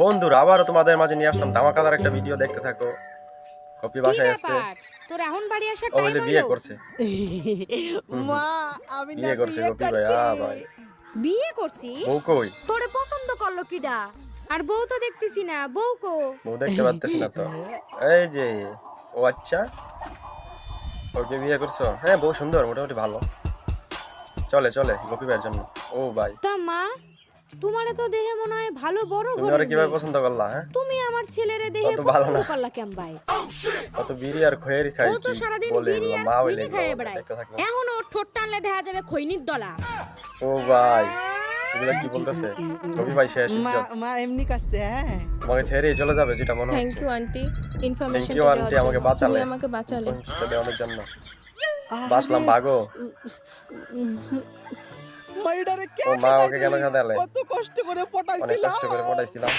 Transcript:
বন্ধুরা আবারও তোমাদের মাঝে নিয়ে আসলাম ধামাকাদার একটা ভিডিও, দেখতে থাকো। কপি কি বাসায় আসছে, ব্যাপার তোর এখন বাড়ি আসার ও টাইম বলে বিয়ে হইলো? করছে। মা আমি না বিয়ে করছে বিয়ে কপি ভাই। করছি। ভাই বিয়ে করছিস? বউ কই? তোরে পছন্দ করলো কিডা? আর বউ তো দেখতেছি না, বউ কো? বউ দেখতে পাচ্ছিস না তো? এই যে, ও আচ্ছা, ওকে বিয়ে করছো? হ্যাঁ, বউ সুন্দর, মোটামুটি ভালো, চলে চলে কপি ভাইয়ের জন্য। ও ভাই, তা মা, তোমারে তো দেখে মনে হয় ভালো বড় তুমি ঘরের ওরা কিভাবে মেয়ে। পছন্দ করলা? হ্যাঁ, তুমি আমার ছেলেরে দেখে অত ভালো পছন্দ না। করলা কেন ভাই? কত বিড়ি আর খয়েরি খাই, ও তো কি সারাদিন বলে বিড়ি এগুলো? আর মা হইলে খৈনি এগুলো খাইয়ে বলে, বেড়ায়। দেখতে থাকো। এখন ওর ঠোঁট টানলে দেখা যাবে খৈনির দলা। ও ভাই, এগুলো কি বলতেছে? কপি ভাই শেষ মা ইজ্জত। মা এমনি কাছে হ্যাঁ তোমাকে ছেড়েই চলে যাবে যেটা মনে থ্যাংক হচ্ছে। ইউ আন্টি থ্যাংক ইনফরমেশনটা ইউ দেওয়ার আন্টি, জন্য। আমাকে তুমি বাঁচালে, আমাকে বাঁচালে। দেওয়ার জন্য আরে, বাঁচলাম ভাগো। মাইডারে কে ও মা খেদাই ওকে কেন দিলি? খেদালে? কত কষ্ট করে অনেক পটাইছিলাম কষ্ট করে পড়াইছিলাম।